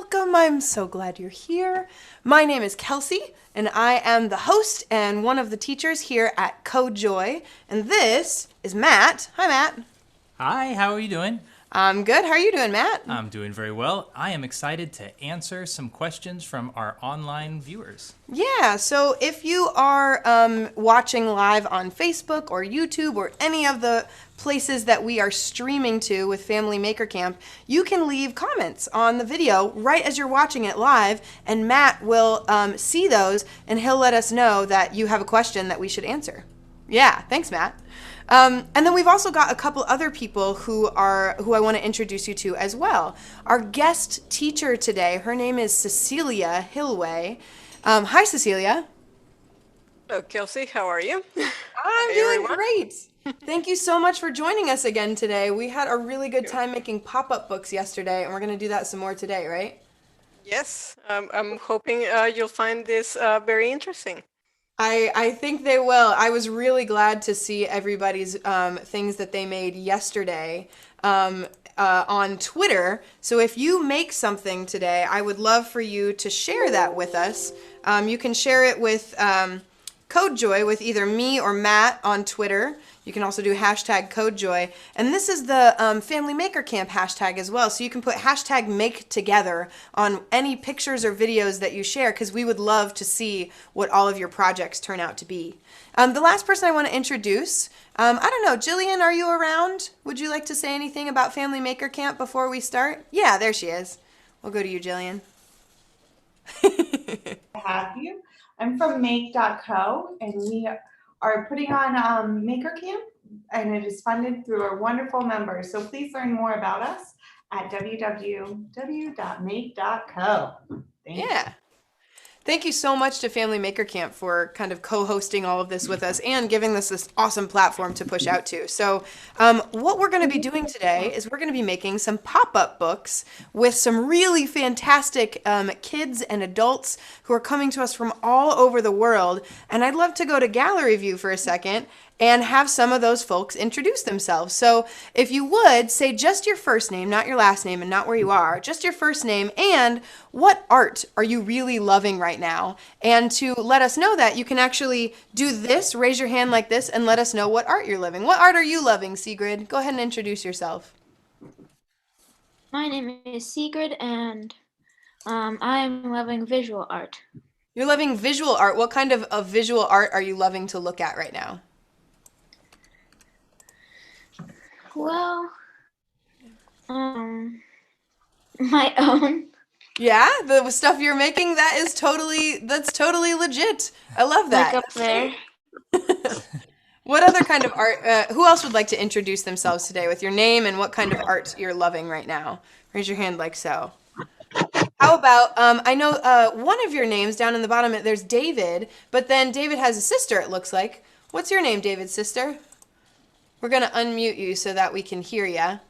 welcome. I'm so glad you're here. My name is Kelsey, and I am the host and one of the teachers here at CodeJoy. And this is Matt. Hi, Matt. Hi, how are you doing? I'm good. How are you doing, Matt? I'm doing very well. I am excited to answer some questions from our online viewers. Yeah, so if you are watching live on Facebook or YouTube or any of the places that we are streaming to with Family Maker Camp, you can leave comments on the video right as you're watching it live, and Matt will see those and he'll let us know that you have a question that we should answer. Yeah, thanks, Matt. And then we've also got a couple other people who I want to introduce you to as well. Our guest teacher today, her name is Cecilia Hillway. Hi, Cecilia. Hello, Kelsey. How are you? I'm Hi, doing everyone. great. Thank you so much for joining us again today. We had a really good time making pop-up books yesterday, and we're going to do that some more today, right? Yes, I'm hoping you'll find this very interesting. I think they will. I was really glad to see everybody's things that they made yesterday on Twitter. So if you make something today, I would love for you to share that with us. You can share it with CodeJoy with either me or Matt on Twitter. You can also do hashtag CodeJoy. And this is the Family Maker Camp hashtag as well. So you can put hashtag make together on any pictures or videos that you share, because we would love to see what all of your projects turn out to be. The last person I want to introduce, I don't know, Jillian, are you around? Would you like to say anything about Family Maker Camp before we start? Yeah, there she is. We'll go to you, Jillian. Have you? I'm from make.co, and we are putting on Maker Camp, and it is funded through our wonderful members. So please learn more about us at www.make.co. Yeah. Thank you so much to Family Maker Camp for kind of co-hosting all of this with us and giving us this awesome platform to push out to. So what we're going to be doing today is we're going to be making some pop-up books with some really fantastic kids and adults who are coming to us from all over the world. And I'd love to go to gallery view for a second and have some of those folks introduce themselves. So if you would, say just your first name, not your last name and not where you are, just your first name, and what art are you really loving right now? And to let us know that, you can actually do this, raise your hand like this, and let us know what art you're loving. What art are you loving, Sigrid? Go ahead and introduce yourself. My name is Sigrid, and I'm loving visual art. You're loving visual art. What kind of visual art are you loving to look at right now? Well, my own. Yeah, the stuff you're making, that's totally legit. I love that. Like up there. What other kind of art, who else would like to introduce themselves today with your name and what kind of art you're loving right now? Raise your hand like so. How about, I know one of your names down in the bottom, there's David, but then David has a sister, it looks like. What's your name, David's sister? We're going to unmute you so that we can hear you.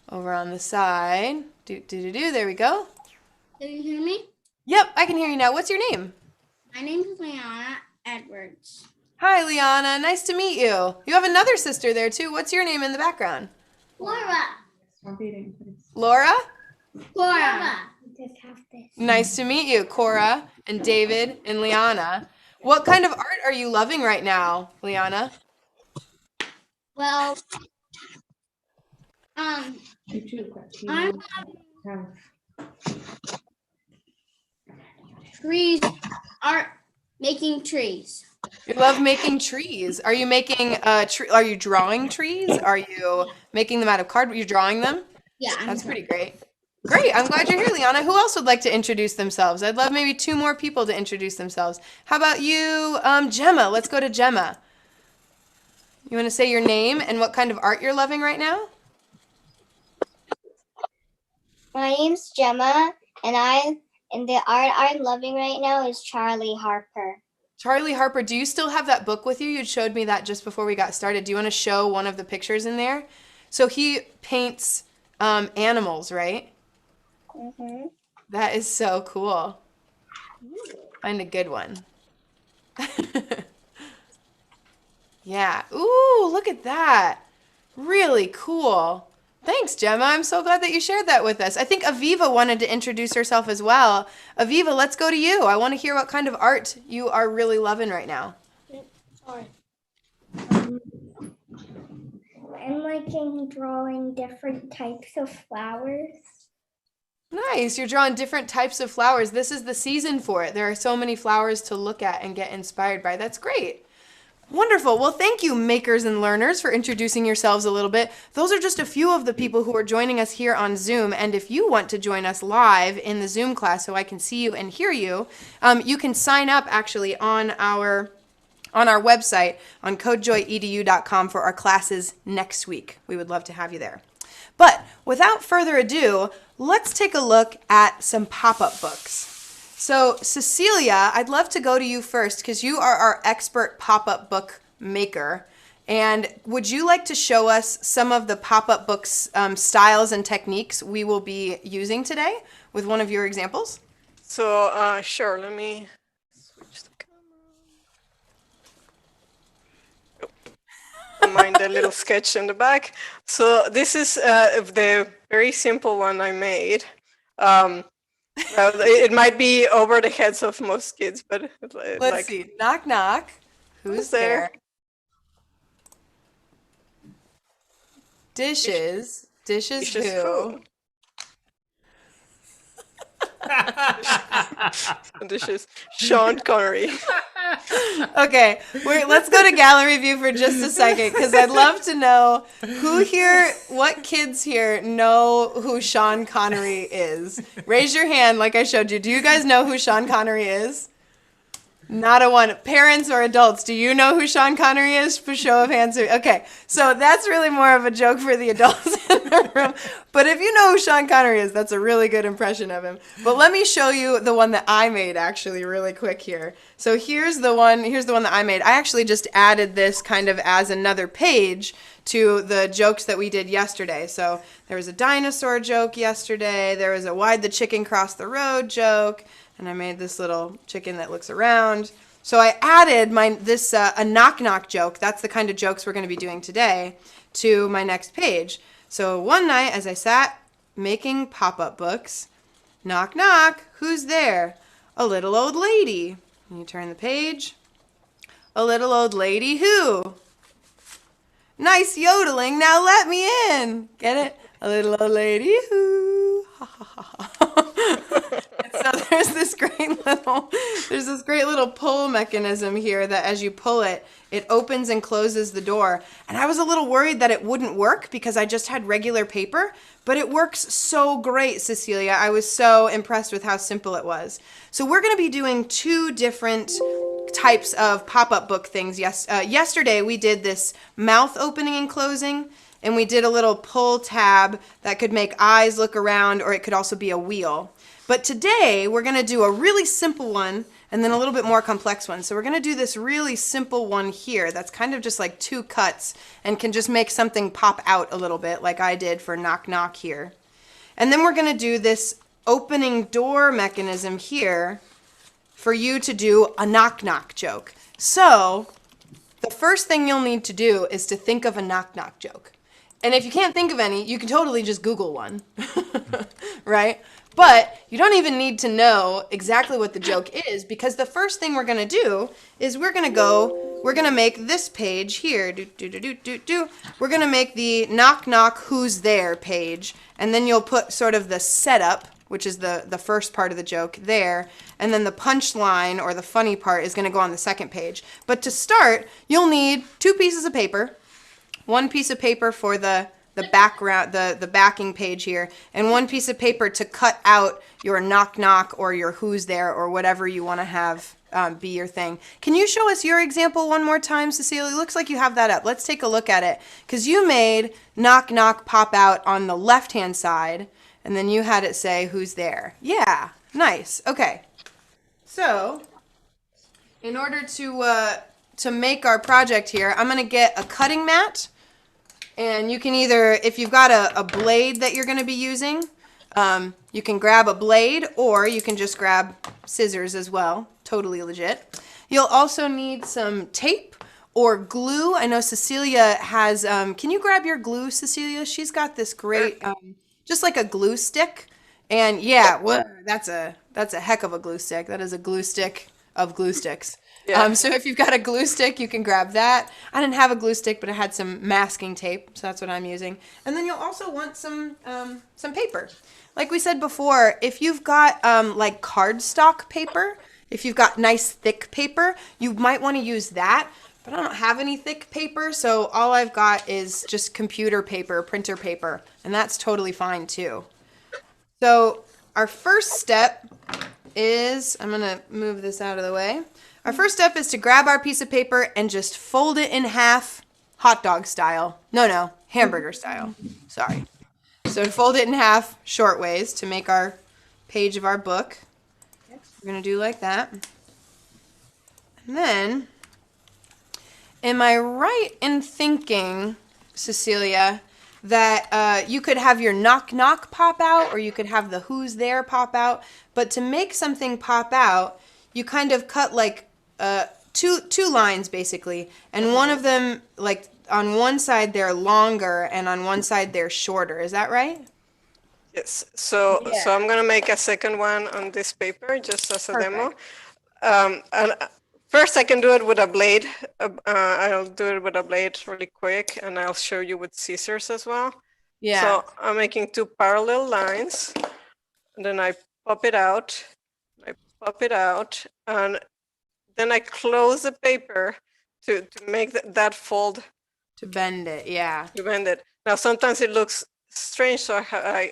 Over on the side. There we go. Can you hear me? Yep, I can hear you now. What's your name? My name is Liana Edwards. Hi, Liana. Nice to meet you. You have another sister there, too. What's your name in the background? Laura. Laura? Laura. Nice to meet you, Cora and David and Liana. What kind of art are you loving right now, Liana? Well, I'm trees, art, making trees. You love making trees. Are you making are you drawing trees? Are you making them out of cardboard? You're drawing them? Yeah. That's pretty great. Great. I'm glad you're here, Liana. Who else would like to introduce themselves? I'd love maybe 2 more people to introduce themselves. How about you, Gemma? Let's go to Gemma. You want to say your name and what kind of art you're loving right now? My name's Gemma, and the art I'm loving right now is Charlie Harper. Charlie Harper, do you still have that book with you? You showed me that just before we got started. Do you want to show one of the pictures in there? So he paints animals, right? Mm-hmm. That is so cool. Find a good one. Yeah. Ooh, look at that. Really cool. Thanks, Gemma. I'm so glad that you shared that with us. I think Aviva wanted to introduce herself as well. Aviva, let's go to you. I want to hear what kind of art you are really loving right now. I'm liking drawing different types of flowers. Nice. You're drawing different types of flowers. This is the season for it. There are so many flowers to look at and get inspired by. That's great. Wonderful. Well, thank you, makers and learners, for introducing yourselves a little bit. Those are just a few of the people who are joining us here on Zoom. And if you want to join us live in the Zoom class so I can see you and hear you, you can sign up actually on our website on codejoyedu.com for our classes next week. We would love to have you there. But without further ado, let's take a look at some pop-up books. So Cecilia, I'd love to go to you first because you are our expert pop-up book maker. And would you like to show us some of the pop-up books styles and techniques we will be using today with one of your examples? So sure, let me switch the camera. Don't mind the little sketch in the back. So this is the very simple one I made. It might be over the heads of most kids, but Let's see. Knock, knock. Who's there? Dishes. Dishes who? Dishes. Sean Connery. Okay, let's go to gallery view for just a second because I'd love to know what kids here know who Sean Connery is. Raise your hand like I showed you. Do you guys know who Sean Connery is? Not a one. Parents or adults, do you know who Sean Connery is? For show of hands. Okay, so that's really more of a joke for the adults in the room. But if you know who Sean Connery is, that's a really good impression of him. But let me show you the one that I made actually really quick here. So here's the one that I made. I actually just added this kind of as another page to the jokes that we did yesterday. So there was a dinosaur joke yesterday. There was a why'd the chicken cross the road joke. And I made this little chicken that looks around. So I added a knock-knock joke. That's the kind of jokes we're going to be doing today to my next page. So one night as I sat making pop-up books, knock, knock, who's there? A little old lady. And you turn the page. A little old lady who? Nice yodeling, now let me in. Get it? A little old lady who? Ha ha ha ha. So there's this great little pull mechanism here that as you pull it, it opens and closes the door. And I was a little worried that it wouldn't work because I just had regular paper, but it works so great, Cecilia. I was so impressed with how simple it was. So we're going to be doing two different types of pop-up book things. Yesterday we did this mouth opening and closing, and we did a little pull tab that could make eyes look around, or it could also be a wheel. But today we're going to do a really simple one and then a little bit more complex one. So we're going to do this really simple one here that's kind of just like two cuts and can just make something pop out a little bit like I did for knock knock here. And then we're going to do this opening door mechanism here for you to do a knock knock joke. So the first thing you'll need to do is to think of a knock knock joke. And if you can't think of any, you can totally just Google one, right? But you don't even need to know exactly what the joke is, because the first thing we're going to do is we're going to make this page here. We're going to make the knock knock who's there page, and then you'll put sort of the setup, which is the first part of the joke there, and then the punchline or the funny part is going to go on the second page. But to start, you'll need two pieces of paper, one piece of paper for the background, the backing page here, and one piece of paper to cut out your knock knock or your who's there or whatever you want to have be your thing. Can you show us your example one more time, Cecilia? It looks like you have that up. Let's take a look at it, because you made knock knock pop out on the left hand side, and then you had it say who's there. Yeah, nice. Okay, so in order to make our project here, I'm going to get a cutting mat. And you can either, if you've got a blade that you're going to be using, you can grab a blade, or you can just grab scissors as well. Totally legit. You'll also need some tape, or glue. I know Cecilia has, can you grab your glue, Cecilia? She's got this great, just like a glue stick. And yeah, that's a heck of a glue stick. That is a glue stick of glue sticks. Yeah. So if you've got a glue stick, you can grab that. I didn't have a glue stick, but I had some masking tape, so that's what I'm using. And then you'll also want some paper. Like we said before, if you've got like cardstock paper, if you've got nice thick paper, you might want to use that. But I don't have any thick paper, so all I've got is just computer paper, printer paper, and that's totally fine too. So our first step is, I'm going to move this out of the way. Our first step is to grab our piece of paper and just fold it in half, hot dog style. No, hamburger style. Sorry. So fold it in half short ways to make our page of our book. We're going to do like that. And then, am I right in thinking, Cecilia, that you could have your knock knock pop out, or you could have the who's there pop out, but to make something pop out, you kind of cut like two lines basically, and one of them, like on one side they're longer and on one side they're shorter. Is that right? Yes. So I'm gonna make a second one on this paper just as a demo. And first I can do it with a blade. I'll do it with a blade really quick, and I'll show you with scissors as well. Yeah. So I'm making two parallel lines, and then I pop it out. And then I close the paper to make that fold. To bend it, yeah. To bend it. Now sometimes it looks strange, so I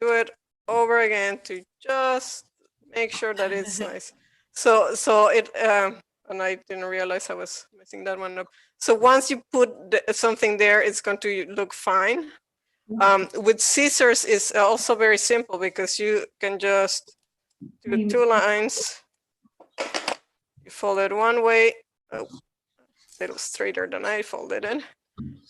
do it over again to just make sure that it's nice. So it and I didn't realize I was messing that one up. So once you put something there, it's going to look fine. With scissors, it's also very simple because you can just do two lines. You fold it one way, a little straighter than I folded it,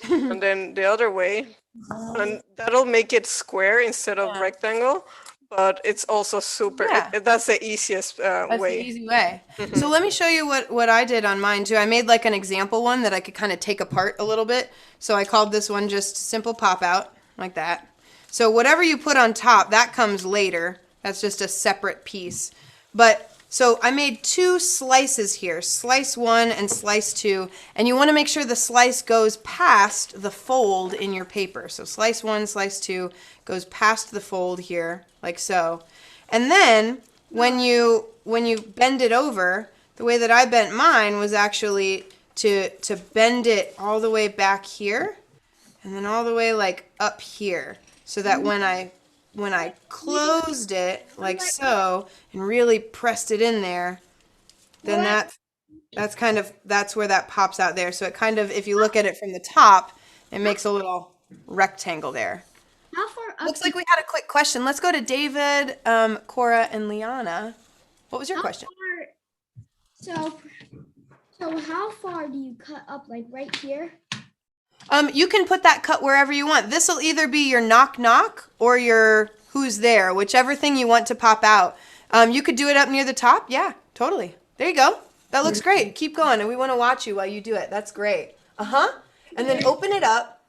and then the other way, and that'll make it square instead of rectangle. But it's also super. That's the easiest way. That's the easy way. So let me show you what I did on mine too. I made like an example one that I could kind of take apart a little bit. So I called this one just simple pop out like that. So whatever you put on top, that comes later. That's just a separate piece. But so I made two slices here, slice 1 and slice 2, and you want to make sure the slice goes past the fold in your paper. So slice 1, slice 2 goes past the fold here, like so. And then when you bend it over, the way that I bent mine was actually to bend it all the way back here, and then all the way like up here, so that when I closed it like so and really pressed it in there, then that's where that pops out there. So it kind of, if you look at it from the top, it makes a little rectangle there. How far up? Looks like we had a quick question. Let's go to David, Cora, and Liana. What was your question? So how far do you cut up, like right here? You can put that cut wherever you want. This will either be your knock knock or your who's there, whichever thing you want to pop out. You could do it up near the top. Yeah, totally. There you go. That looks great. Keep going, and we want to watch you while you do it. That's great. And then open it up.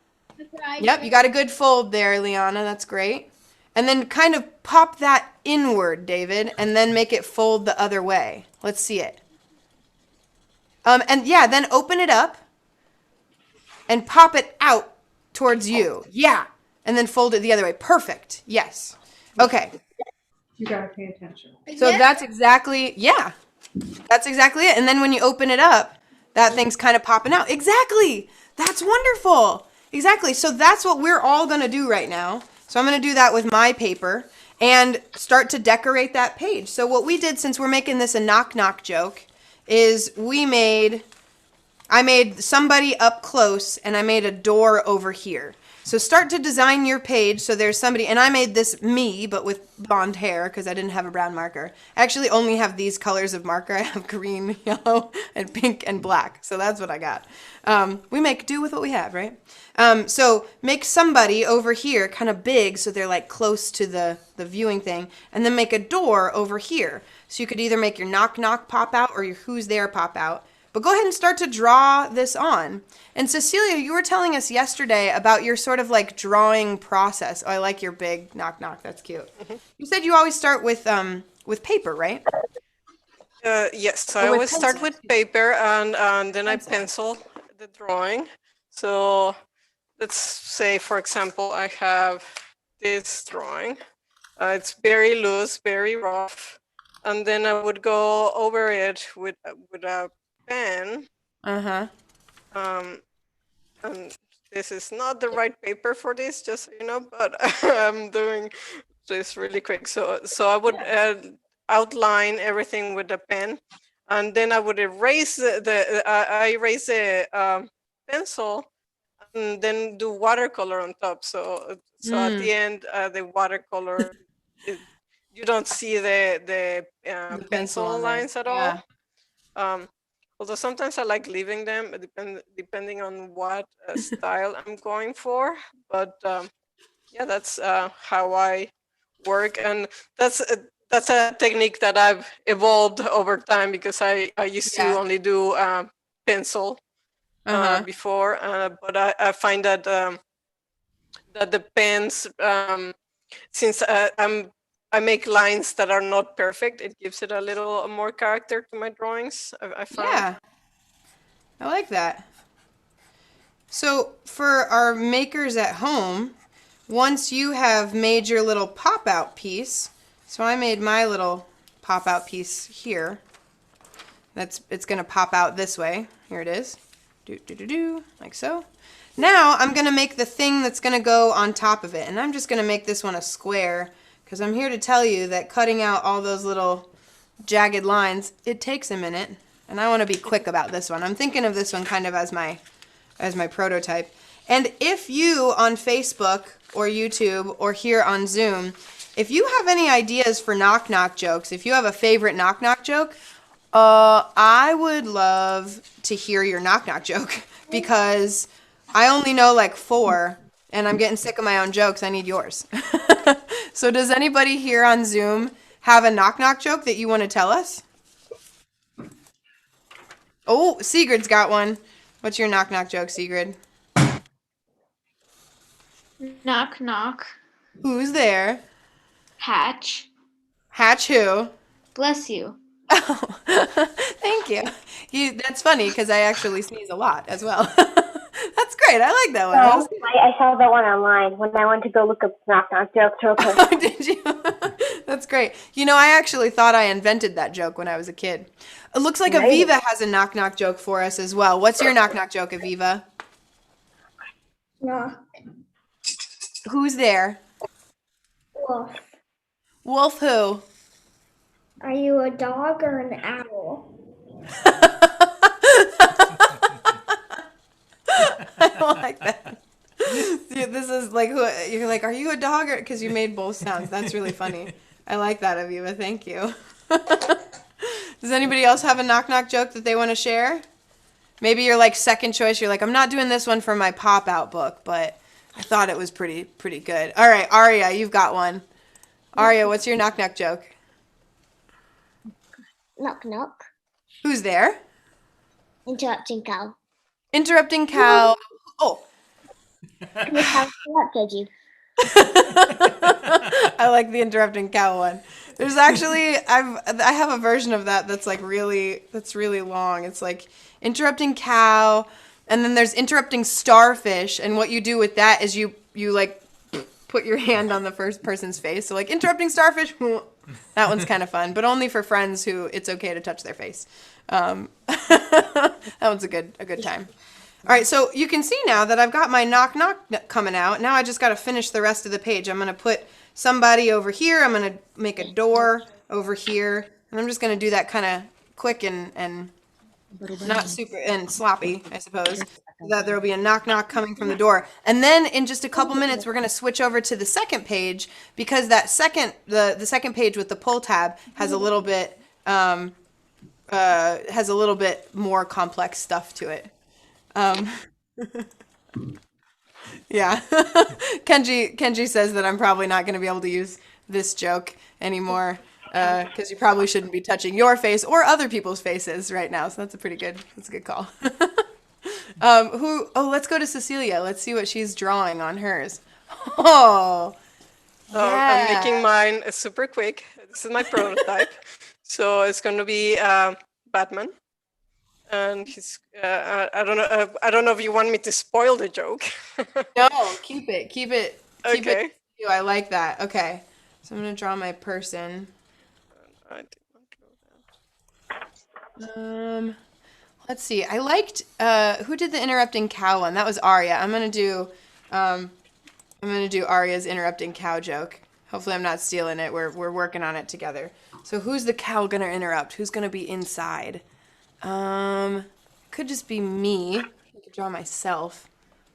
Yep, you got a good fold there, Liana. That's great. And then kind of pop that inward, David, and then make it fold the other way. Let's see it. And yeah, then open it up and pop it out towards you. Yeah. And then fold it the other way. Perfect. Yes. Okay. You gotta pay attention. So that's exactly, that's exactly it. And then when you open it up, that thing's kind of popping out. Exactly. That's wonderful. Exactly. So that's what we're all going to do right now. So I'm going to do that with my paper and start to decorate that page. So what we did, since we're making this a knock knock joke, is I made somebody up close and I made a door over here. So start to design your page so there's somebody, and I made this me, but with blonde hair because I didn't have a brown marker. I actually only have these colors of marker. I have green, yellow, and pink and black. So that's what I got. We make do with what we have, right? So make somebody over here kind of big so they're like close to the viewing thing, and then make a door over here. So you could either make your knock knock pop out or your who's there pop out. But go ahead and start to draw this on. And Cecilia, you were telling us yesterday about your sort of like drawing process. Oh, I like your big knock knock. That's cute. You said you always start with paper, right? Yes, Or I with always start pencil. with paper and then I Pencil. pencil the drawing. So let's say, for example, I have this drawing. It's very loose, very rough. And then I would go over it with a pen. Uh-huh. And this is not the right paper for this, just so you know, but I'm doing this really quick. So I would outline everything with a pen, and then I would erase I erase the pencil, and then do watercolor on top. So at the end, the watercolor, you don't see the The pencil pencil on there. lines at Yeah. all. Although sometimes I like leaving them, depending on what style I'm going for. But yeah, that's how I work, and that's a technique that I've evolved over time because I used to Yeah. only do pencil Uh-huh. before, but I find that that the pens, since I make lines that are not perfect, it gives it a little more character to my drawings. I found. Yeah. I like that. So for our makers at home, once you have made your little pop-out piece, so I made my little pop-out piece here. It's gonna pop out this way. Here it is. Do do do do, like so. Now I'm gonna make the thing that's gonna go on top of it, and I'm just gonna make this one a square because I'm here to tell you that cutting out all those little jagged lines, it takes a minute, and I want to be quick about this one. I'm thinking of this one kind of as my prototype. And if you on Facebook or YouTube or here on Zoom, if you have any ideas for knock knock jokes, if you have a favorite knock knock joke, I would love to hear your knock knock joke because I only know like 4 and I'm getting sick of my own jokes. I need yours. So does anybody here on Zoom have a knock knock joke that you want to tell us? Oh, Sigrid's got one. What's your knock knock joke, Sigrid? Knock, knock. Who's there? Hatch. Hatch who? Bless you. Oh, thank you. That's funny because I actually sneeze a lot as well. That's great. I like that one. That was So I saw that one online when I went to go look up knock knock jokes real quick. good. Did you? That's great. You know, I actually thought I invented that joke when I was a kid. It looks like Nice. Aviva has a knock knock joke for us as well. What's your knock knock joke, Aviva? Knock. Who's there? Wolf. Wolf who? Are you a dog or an owl? I like that. See, this is like you're like, are you a dog or because you made both sounds? That's really funny. I like that, Aviva. Thank you. Does anybody else have a knock knock joke that they want to share? Maybe you're like second choice. You're like, I'm not doing this one for my pop out book, but I thought it was pretty good. All right, Aria, you've got one. Aria, what's your knock knock joke? Knock knock. Who's there? Interrupting cow. Interrupting cow. Oh. Can you have interrupted you? I like the interrupting cow one. There's actually I have a version of that that's really long. It's like interrupting cow, and then there's interrupting starfish, and what you do with that is you like put your hand on the first person's face. So like interrupting starfish, that one's kind of fun, but only for friends who it's okay to touch their face. That one's a good time. All right, so you can see now that I've got my knock knock coming out. Now I just got to finish the rest of the page. I'm going to put somebody over here. I'm going to make a door over here. And I'm just going to do that kind of quick and not super and sloppy, I suppose. So that there will be a knock knock coming from the door. And then in just a couple minutes, we're going to switch over to the second page because that the second page with the pull tab has a little bit more complex stuff to it. Yeah. Kenji says that I'm probably not going to be able to use this joke anymore. because you probably shouldn't be touching your face or other people's faces right now. So that's a good call. Let's go to Cecilia. Let's see what she's drawing on hers. Oh, I'm making yeah. mine super quick. This is my prototype. So it's going to be Batman. And he's, I don't know if you want me to spoil the joke. No, keep it. Okay. I like that. Okay. So I'm going to draw my person. I did not do that. Let's see. I liked who did the interrupting cow one? That was Arya. I'm gonna do Arya's interrupting cow joke. Hopefully I'm not stealing it. We're working on it together. So who's the cow gonna interrupt? Who's gonna be inside? Could just be me. I could draw myself.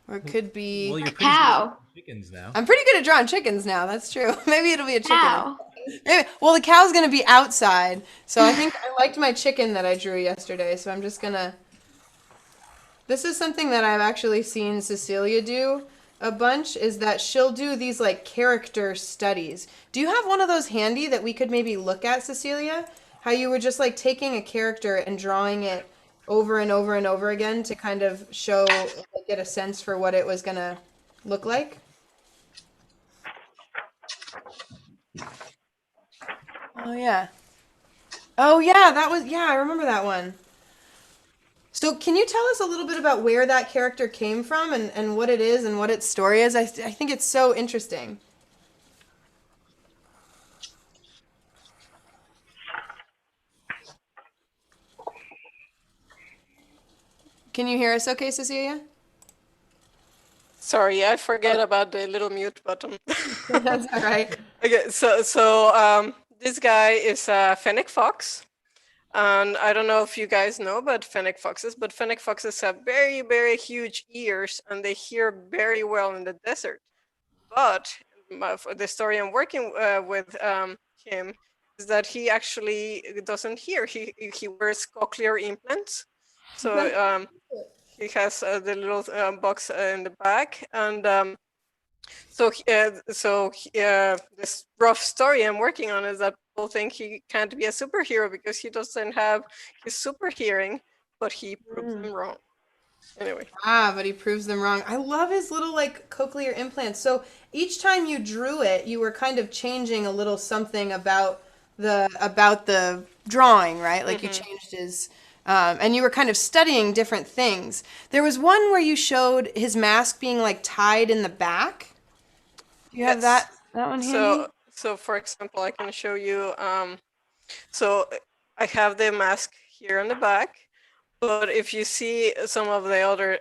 Or it could be Well, you're A pretty good at cow. chickens now. I'm pretty good at drawing chickens now, that's true. Maybe it'll be a chicken. Cow. Maybe, well, the cow's gonna be outside, so I think I liked my chicken that I drew yesterday, so I'm just gonna... This is something that I've actually seen Cecilia do a bunch, is that she'll do these like character studies. Do you have one of those handy that we could maybe look at, Cecilia? How you were just like taking a character and drawing it over and over and over again to kind of show, like, get a sense for what it was gonna look like? Oh yeah. Oh yeah, I remember that one. So can you tell us a little bit about where that character came from and what it is and what its story is? I think it's so interesting. Can you hear us okay, Cecilia? Sorry, I forget about the little mute button. That's all right. Okay, so this guy is a fennec fox. And I don't know if you guys know about fennec foxes, but fennec foxes have very, very huge ears and they hear very well in the desert. But the story I'm working with him is that he actually doesn't hear. He wears cochlear implants. So he has the little box in the back. And this rough story I'm working on is that people think he can't be a superhero because he doesn't have his super hearing, but he proves them wrong. Anyway. But he proves them wrong. I love his little like cochlear implants. So each time you drew it, you were kind of changing a little something about the drawing, right? Like you changed his and you were kind of studying different things. There was one where you showed his mask being like tied in the back. You have that one handy? So for example, I can show you. So I have the mask here on the back, but if you see some of the other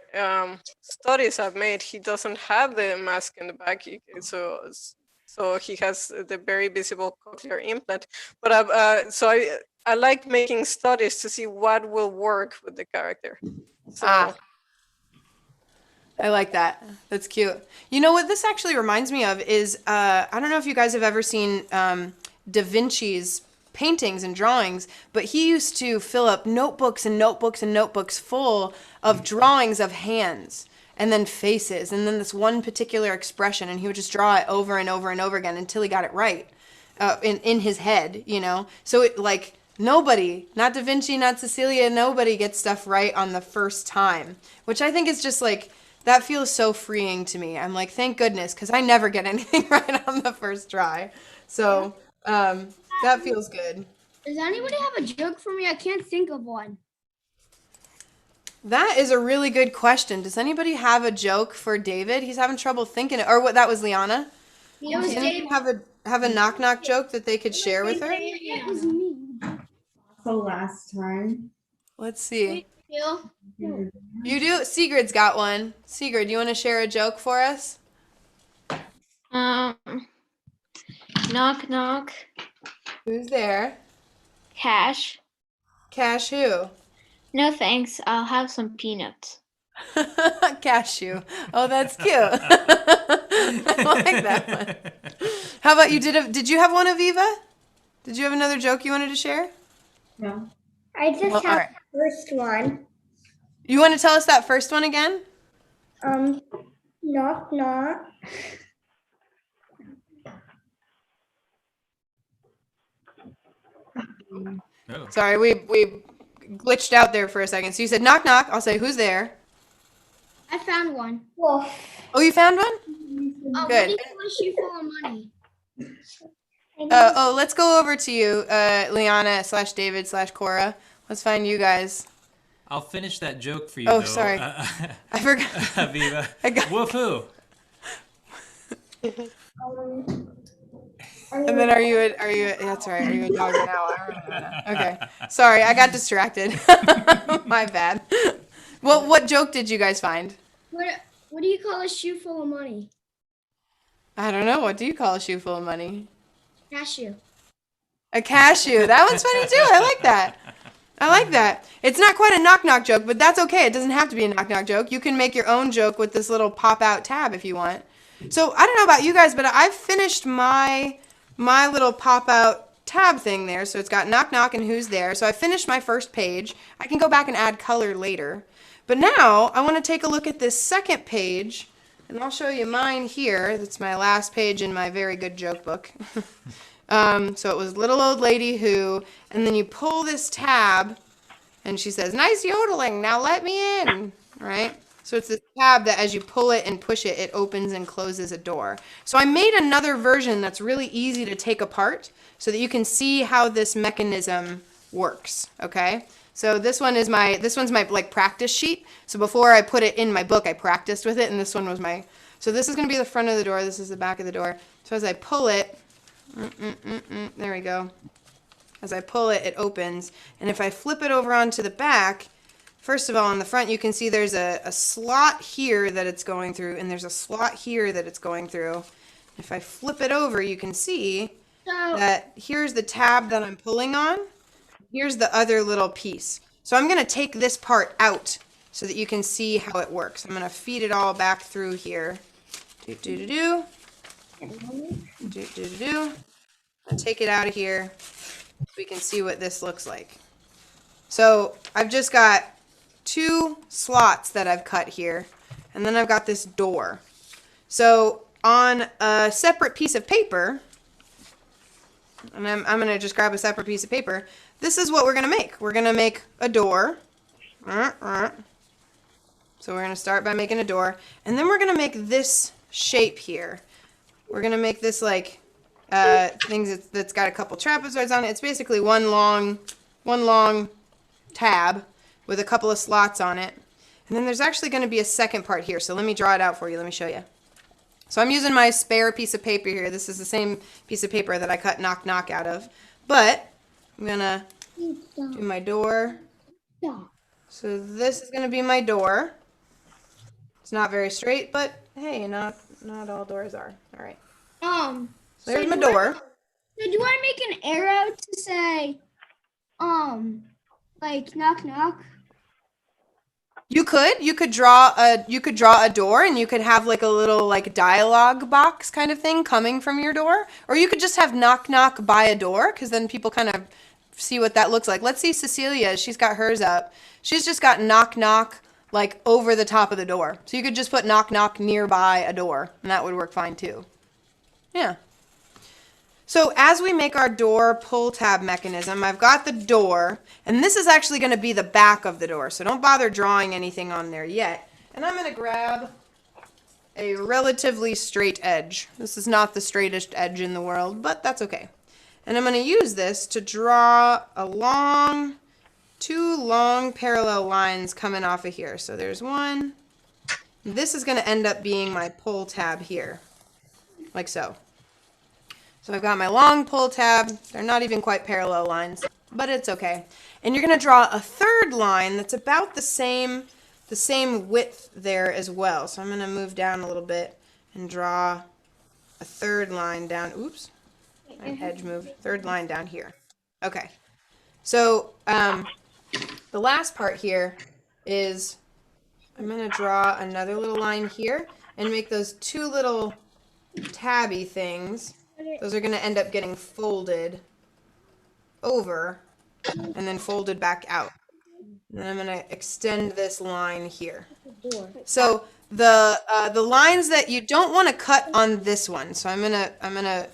studies I've made, he doesn't have the mask in the back. So he has the very visible cochlear implant. But I like making studies to see what will work with the character. So. I like that. That's cute. You know what this actually reminds me of is, I don't know if you guys have ever seen Da Vinci's paintings and drawings, but he used to fill up notebooks and notebooks and notebooks full of drawings of hands and then faces and then this one particular expression, and he would just draw it over and over and over again until he got it right in his head, you know? So it like nobody, not Da Vinci, not Cecilia, nobody gets stuff right on the first time, which I think is just like, that feels so freeing to me. I'm like, thank goodness, because I never get anything right on the first try. So that feels good. Does anybody have a joke for me? I can't think of one. That is a really good question. Does anybody have a joke for David? He's having trouble thinking it. Or what? That was Liana. It was Does anybody have a knock knock joke that they could share with her? It was me. So last time. Let's see. You? You do. Sigrid's got one. Sigrid, you want to share a joke for us? Knock knock. Who's there? Cash. Cash who? No thanks. I'll have some peanuts. Cashew. Oh, that's cute. I like that one. How about you? Did you have one, Aviva? Did you have another joke you wanted to share? No. I just Well, have all right. the first one. You want to tell us that first one again? Knock knock. Oh. Sorry, we glitched out there for a second. So you said knock knock. I'll say who's there. I found one. Wolf. Oh, you found one? Oh, what Good. do you call a shoe full of money? Let's go over to you, Liana/David/Cora. Let's find you guys. I'll finish that joke for you, Oh, though. sorry. I forgot. Aviva. I got- Woohoo! And then are you that's right. Are you a dog now? Okay. Sorry, I got distracted. My bad. What joke did you guys find? What do you call a shoe full of money? I don't know. What do you call a shoe full of money? Cashew. A cashew. That one's funny too. I like that. I like that. It's not quite a knock knock joke, but that's okay. It doesn't have to be a knock knock joke. You can make your own joke with this little pop out tab if you want. So I don't know about you guys, but I've finished my little pop out tab thing there. So it's got knock knock and who's there. So I finished my first page. I can go back and add color later. But now I want to take a look at this second page, and I'll show you mine here. That's my last page in my very good joke book. So it was little old lady who, and then you pull this tab, and she says, "Nice yodeling, now let me in," right? So it's this tab that as you pull it and push it, it opens and closes a door. So I made another version that's really easy to take apart so that you can see how this mechanism works, okay? So this one's my like practice sheet. So before I put it in my book, I practiced with it, and this one was so this is gonna be the front of the door, this is the back of the door. So as I pull it, there we go. As I pull it, it opens. And if I flip it over onto the back, first of all, on the front, you can see there's a slot here that it's going through, and there's a slot here that it's going through. If I flip it over, you can see that here's the tab that I'm pulling on. Here's the other little piece. So I'm going to take this part out so that you can see how it works. I'm going to feed it all back through here. Do-do-do-do. Do-do-do-do. I'll take it out of here so we can see what this looks like. So I've just got 2 slots that I've cut here, and then I've got this door. So on a separate piece of paper, and I'm going to just grab a separate piece of paper, this is what we're going to make. We're going to make a door. So we're going to start by making a door, and then we're going to make this shape here. We're going to make this like things that's got a couple trapezoids on it. It's basically one long tab with a couple of slots on it. And then there's actually going to be a second part here. So let me draw it out for you. Let me show you. So I'm using my spare piece of paper here. This is the same piece of paper that I cut knock knock out of. But I'm going to do my door. So this is going to be my door. It's not very straight, but hey, not all doors are. All right. So there's my door. So do I make an arrow to say, like knock knock? You could draw a door, and you could have like a little like dialogue box kind of thing coming from your door, or you could just have knock knock by a door, because then people kind of see what that looks like. Let's see Cecilia. She's got hers up. She's just got knock knock like over the top of the door. So you could just put knock knock nearby a door, and that would work fine too. Yeah. So as we make our door pull tab mechanism, I've got the door, and this is actually going to be the back of the door. So don't bother drawing anything on there yet. And I'm going to grab a relatively straight edge. This is not the straightest edge in the world, but that's okay. And I'm going to use this to draw two long parallel lines coming off of here. So there's one. This is going to end up being my pull tab here, like so. So I've got my long pull tab. They're not even quite parallel lines, but it's okay. And you're going to draw a third line that's about the same width there as well. So I'm going to move down a little bit and draw a third line down. Oops, my edge moved. Third line down here. Okay. So the last part here is I'm going to draw another little line here and make those 2 little tabby things. Those are going to end up getting folded over and then folded back out. And then I'm going to extend this line here. So the lines that you don't want to cut on this one. So I'm gonna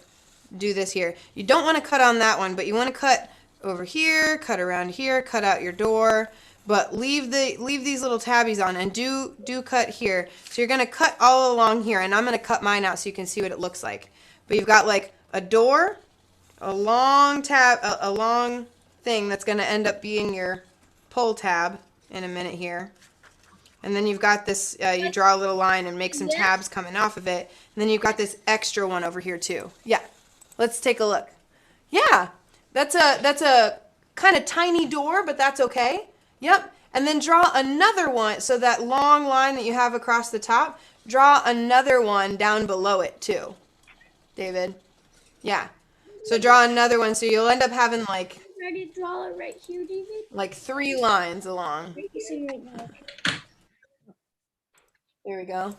do this here. You don't want to cut on that one, but you want to cut over here, cut around here, cut out your door, but leave these little tabbies on, and do cut here. So you're gonna cut all along here, and I'm gonna cut mine out so you can see what it looks like. But you've got like a door, a long tab, a long thing that's gonna end up being your pull tab in a minute here. And then you've got this, you draw a little line and make some tabs coming off of it. And then you've got this extra one over here too. Yeah, let's take a look. Yeah, that's a kind of tiny door, but that's okay. Yep, and then draw another one. So that long line that you have across the top, draw another one down below it too, David. Yeah, so draw another one. So you'll end up having like, Ready to draw it right here, David? like 3 lines along. Focusing right now. There we go.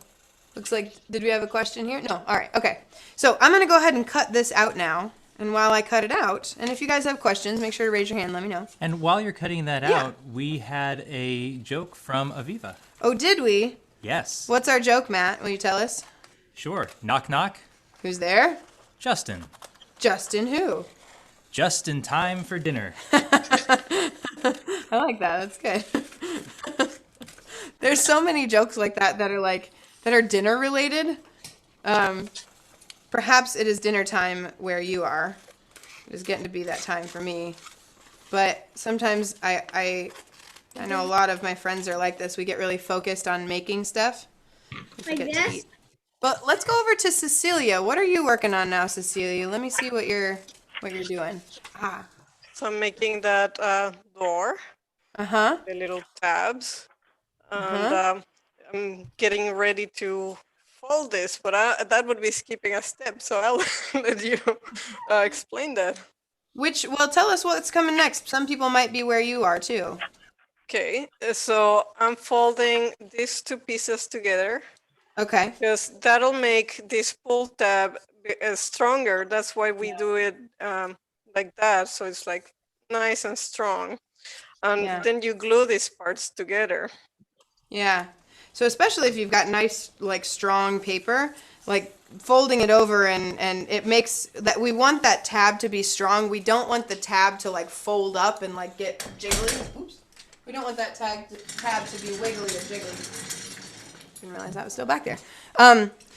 Looks like, did we have a question here? No, all right, okay. So I'm gonna go ahead and cut this out now. And while I cut it out, and if you guys have questions, make sure to raise your hand, let me know. And while you're cutting that out, we had a joke from Aviva. Oh, did we? Yes. What's our joke, Matt? Will you tell us? Sure. Knock, knock. Who's there? Justin. Justin who? Just in time for dinner. I like that, that's good. There's so many jokes like that that are dinner related. Perhaps it is dinner time where you are. It is getting to be that time for me. But sometimes I know a lot of my friends are like this. We get really focused on making stuff. We forget to eat. But let's go over to Cecilia. What are you working on now, Cecilia? Let me see what you're doing. Ah. So I'm making that door, Uh-huh. the little tabs, and I'm getting ready to fold this, but that would be skipping a step, so I'll let you explain that. Well, tell us what's coming next. Some people might be where you are too. Okay, so I'm folding these 2 pieces together. Okay. Because that'll make this pull tab stronger. That's why we do it like that, so it's like nice and strong. And then you glue these parts together. Yeah. So especially if you've got nice, like, strong paper, like folding it over and it makes that, we want that tab to be strong. We don't want the tab to like fold up and like get jiggly. Oops. We don't want that tab to be wiggly or jiggly. Didn't realize that was still back there.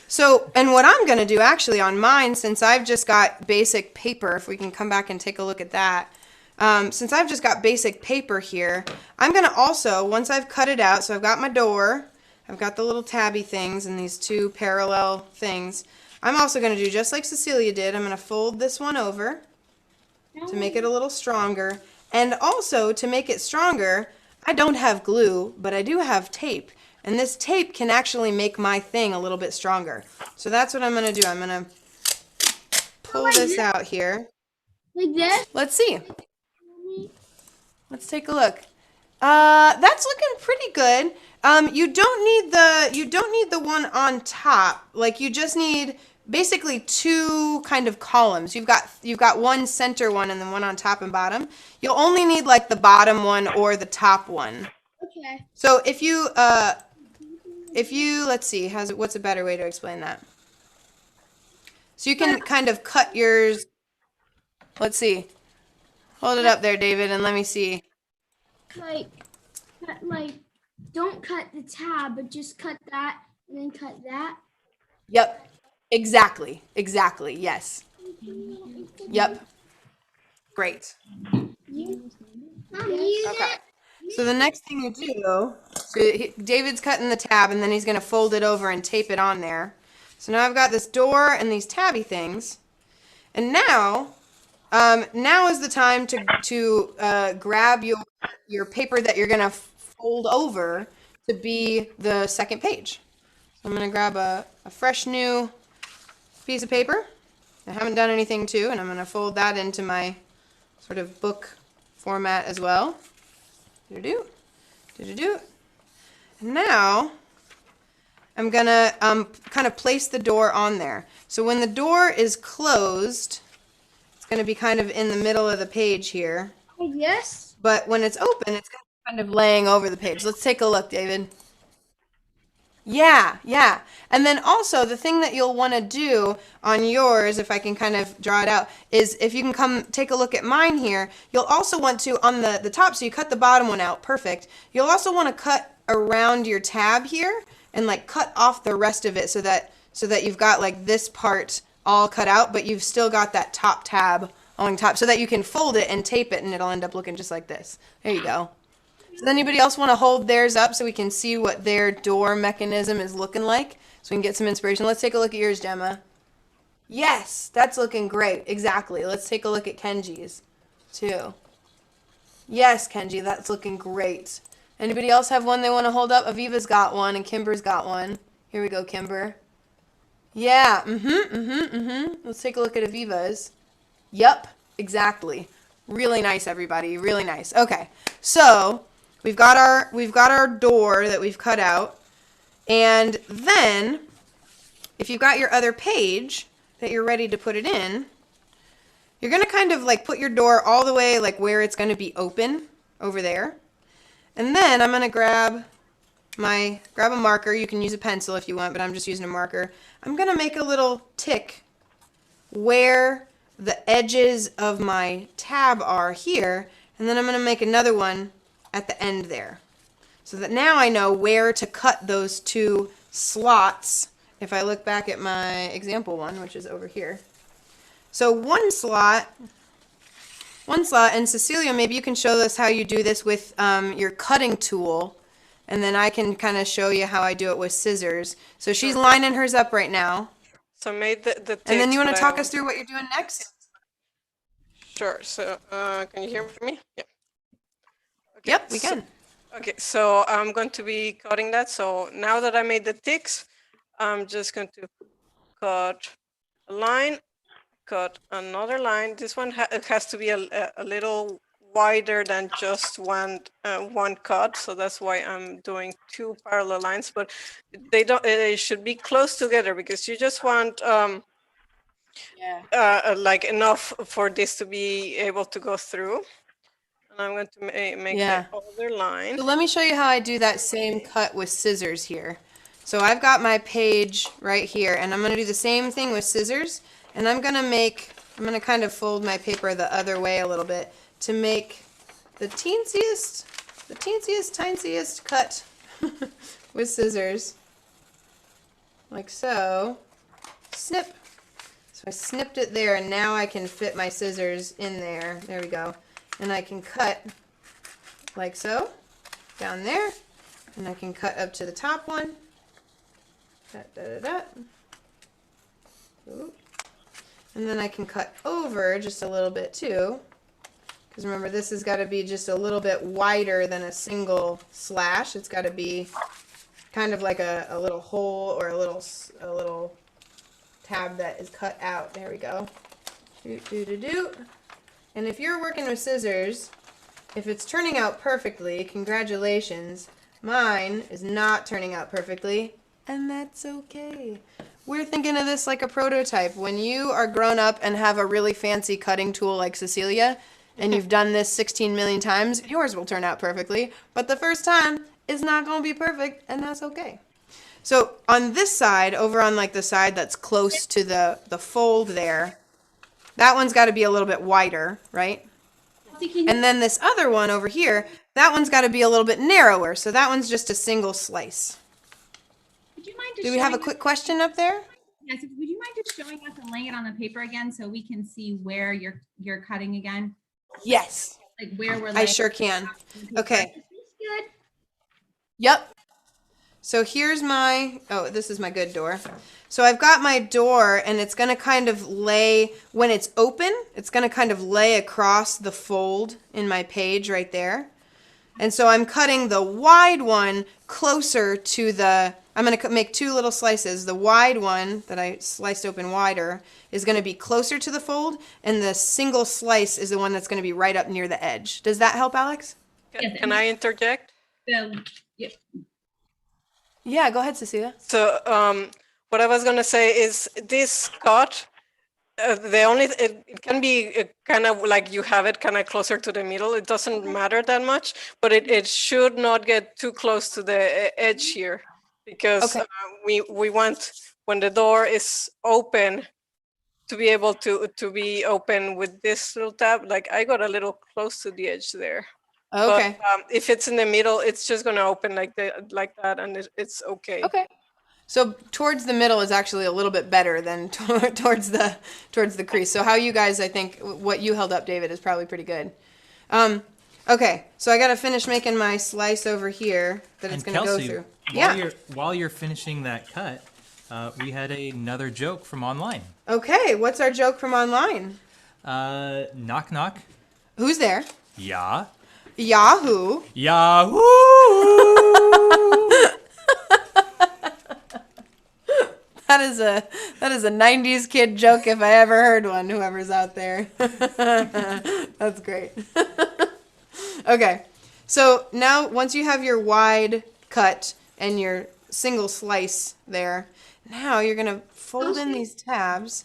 So, and what I'm going to do actually on mine, since I've just got basic paper, if we can come back and take a look at that. Since I've just got basic paper here, I'm going to also, once I've cut it out, so I've got my door, I've got the little tabby things and these 2 parallel things. I'm also going to do just like Cecilia did. I'm going to fold this one over to make it a little stronger. And also, to make it stronger, I don't have glue, but I do have tape. And this tape can actually make my thing a little bit stronger. So that's what I'm going to do. I'm going to pull this out here. Like this? Let's see. Let's take a look. That's looking pretty good. You don't need the one on top. Like, you just need basically 2 kind of columns. You've got one center one and then one on top and bottom. You'll only need like the bottom one or the top one. Okay. So if you let's see, what's a better way to explain that? So you can kind of cut yours. Let's see. Hold it up there, David, and let me see. Like, don't cut the tab, but just cut that and then cut that. Yep. Exactly. Yes. Yep. Great. Okay. So the next thing you do, David's cutting the tab and then he's going to fold it over and tape it on there. So now I've got this door and these tabby things. And now is the time to grab your paper that you're going to fold over to be the second page. So I'm going to grab a fresh new piece of paper I haven't done anything to, and I'm going to fold that into my sort of book format as well. Do. And now I'm going to kind of place the door on there. So when the door is closed, it's going to be kind of in the middle of the page here. Yes. But when it's open, it's kind of laying over the page. Let's take a look, David. Yeah, yeah. And then also the thing that you'll want to do on yours, if I can kind of draw it out, is if you can come take a look at mine here, you'll also want to, on the top, so you cut the bottom one out, perfect. You'll also want to cut around your tab here and like cut off the rest of it so that you've got like this part all cut out, but you've still got that top tab on top so that you can fold it and tape it and it'll end up looking just like this. There you go. Does anybody else want to hold theirs up so we can see what their door mechanism is looking like? So we can get some inspiration. Let's take a look at yours, Gemma. Yes, that's looking great. Exactly. Let's take a look at Kenji's too. Yes, Kenji, that's looking great. Anybody else have one they want to hold up? Aviva's got one and Kimber's got one. Here we go, Kimber. Yeah, Let's take a look at Aviva's. Yup, exactly. Really nice, everybody. Really nice. Okay, so we've got our door that we've cut out, and then if you've got your other page that you're ready to put it in, you're gonna kind of like put your door all the way like where it's gonna be open over there, and then I'm gonna grab a marker. You can use a pencil if you want, but I'm just using a marker. I'm gonna make a little tick where the edges of my tab are here, and then I'm gonna make another one at the end there, so that now I know where to cut those two slots. If I look back at my example one, which is over here. So one slot, and Cecilia, maybe you can show us how you do this with your cutting tool, and then I can kind of show you how I do it with scissors. So she's lining hers up right now. So I made the And then you want to tips, talk us through what you're doing next? Sure. So can you hear me? Yeah. Okay, Yep, we can. Okay, so I'm going to be cutting that. So now that I made the ticks, I'm just going to cut a line, cut another line. This one it has to be a little wider than just one cut. So that's why I'm doing two parallel lines, but they should be close together because you just want like enough for this to be able to go through. And I'm going to make the other line. So let me show you how I do that same cut with scissors here. So I've got my page right here, and I'm going to do the same thing with scissors, and I'm going to kind of fold my paper the other way a little bit to make the teensiest cut with scissors, like so. Snip. So I snipped it there, and now I can fit my scissors in there. There we go. And I can cut like so, down there, and I can cut up to the top one. Ooh. And then I can cut over just a little bit too, because remember this has got to be just a little bit wider than a single slash. It's got to be kind of like a little hole or a little tab that is cut out. There we go. And if you're working with scissors, if it's turning out perfectly, congratulations. Mine is not turning out perfectly, and that's okay. We're thinking of this like a prototype. When you are grown up and have a really fancy cutting tool like Cecilia, and you've done this 16 million times, yours will turn out perfectly. But the first time, it's not going to be perfect, and that's okay. So on this side, over on like the side that's close to the fold there, that one's got to be a little bit wider, right? And then this other one over here, that one's got to be a little bit narrower. So that one's just a single slice. Do we have a quick question up there? Yes, would you mind just showing us and laying it on the paper again so we can see where you're cutting again? Yes. Like where we're I sure can. Okay. Yep. So here's this is my good door. So I've got my door, and it's going to kind of lay, when it's open, it's going to kind of lay across the fold in my page right there. And so I'm cutting the wide one closer to I'm going to make two little slices. The wide one that I sliced open wider is going to be closer to the fold, and the single slice is the one that's going to be right up near the edge. Does that help, Alex? Can I interject? Yeah, go ahead, Cecilia. So what I was going to say is this cut, it can be kind of like you have it kind of closer to the middle. It doesn't matter that much, but it should not get too close to the edge here, because Okay. we want when the door is open to be able to be open with this little tab. Like I got a little close to the edge there. Okay. But if it's in the middle, it's just gonna open like that, and it's okay. Okay. So towards the middle is actually a little bit better than towards the crease. So how you guys, I think what you held up, David, is probably pretty good. Okay, so I got to finish making my slice over here that it's And going to go Kelsey, through. while you're finishing that cut, we had another joke from online. Okay, what's our joke from online? Knock knock. Who's there? Yeah. Yahoo. Yahoo! That is a 90s kid joke if I ever heard one, whoever's out there. That's great. Okay. So now once you have your wide cut and your single slice there, now you're going to fold in these tabs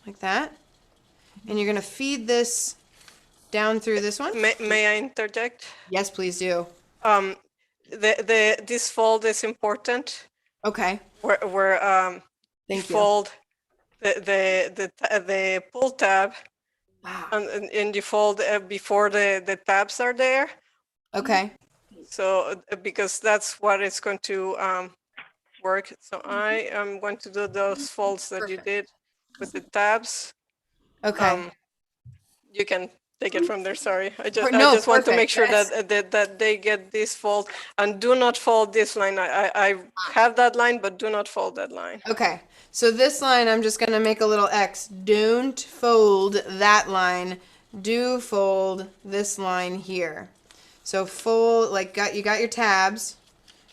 like that. And you're going to feed this down through this one. May I interject? Yes, please do. This fold is important. Okay. Where Thank you. fold the pull tab, Wow. and you fold before the tabs are there. Okay. So because that's what it's going to work. So I am going to do those folds that you did with the tabs. Okay. You can take it from there. Sorry, I No, just want to make perfect. sure Yes. that they get this fold, and do not fold this line. I have that line, but do not fold that line. Okay, so this line, I'm just going to make a little X. Don't fold that line. Do fold this line here. So fold, like you got your tabs,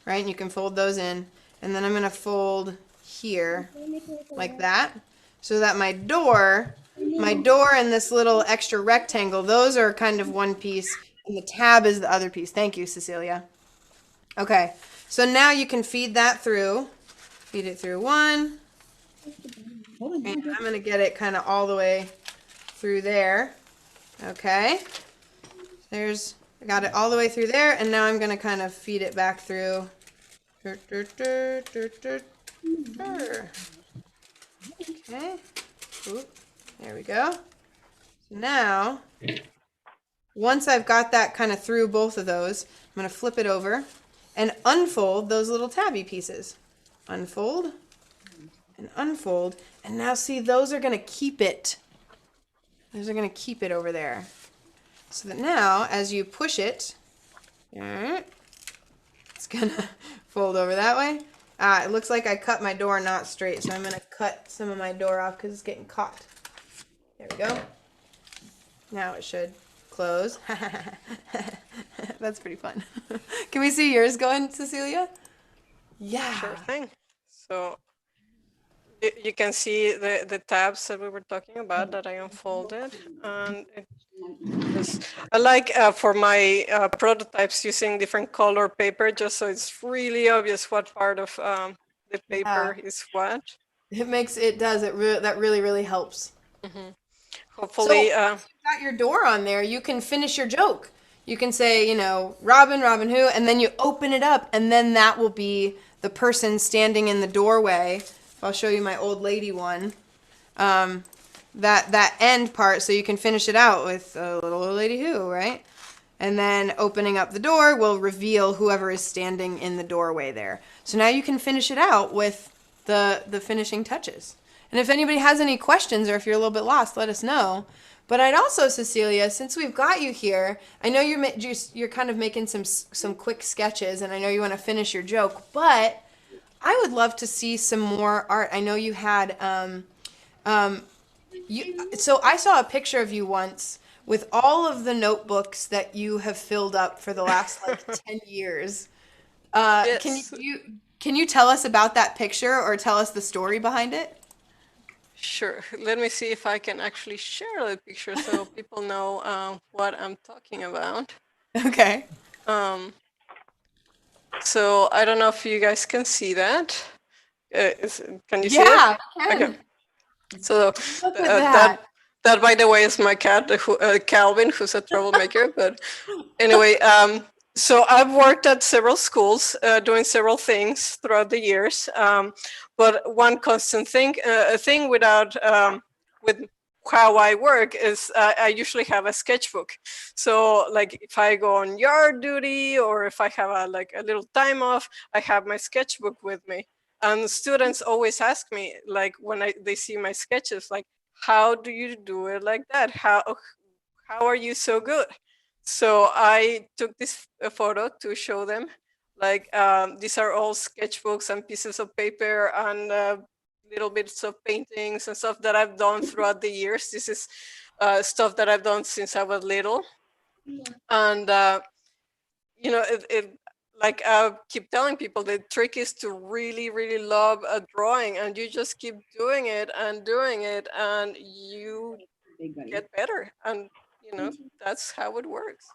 right? And you can fold those in. And then I'm going to fold here like that so that my door and this little extra rectangle, those are kind of one piece, and the tab is the other piece. Thank you, Cecilia. Okay, so now you can feed that through. Feed it through one. And I'm going to get it kind of all the way through there. Okay. I got it all the way through there, and now I'm going to kind of feed it back through. Okay. Oop. There we go. Now, once I've got that kind of through both of those, I'm going to flip it over and unfold those little tabby pieces. Unfold and unfold. And now see, those are going to keep it. Those are going to keep it over there. So that now, as you push it, it's going to fold over that way. It looks like I cut my door not straight, so I'm going to cut some of my door off because it's getting caught. There we go. Now it should close. That's pretty fun. Can we see yours going, Cecilia? Yeah. Sure thing. So you can see the tabs that we were talking about that I unfolded, and I like for my prototypes using different color paper, just so it's really obvious what part of the paper is what. That really helps. Mm-hmm. Hopefully, so once you got your door on there, you can finish your joke. You can say, Robin who, and then you open it up, and then that will be the person standing in the doorway. I'll show you my old lady one. That end part, so you can finish it out with a little old lady who, right? And then opening up the door will reveal whoever is standing in the doorway there. So now you can finish it out with the finishing touches. And if anybody has any questions or if you're a little bit lost, let us know. But I'd also, Cecilia, since we've got you here, I know you're kind of making some quick sketches, and I know you want to finish your joke, but I would love to see some more art. I know you had, so I saw a picture of you once with all of the notebooks that you have filled up for the last 10 years. yes. Can you tell us about that picture or tell us the story behind it? Sure. Let me see if I can actually share the picture so people know what I'm talking about. Okay. So I don't know if you guys can see that. Can you see it? Yeah, I can. Okay. So Look at that, by the way, is my cat, Calvin, who's a troublemaker. But anyway, So I've worked at several schools, doing several things throughout the years. But one constant thing, without with how I work is I usually have a sketchbook. So like if I go on yard duty or if I have a little time off, I have my sketchbook with me. And students always ask me, like when they see my sketches, like, how do you do it like that? How are you so good? So I took this photo to show them. Like these are all sketchbooks and pieces of paper and little bits of paintings and stuff that I've done throughout the years. This is stuff that I've done since I was little. And like I keep telling people, the trick is to really, really love a drawing, and you just keep doing it, and you get better. And that's how it works.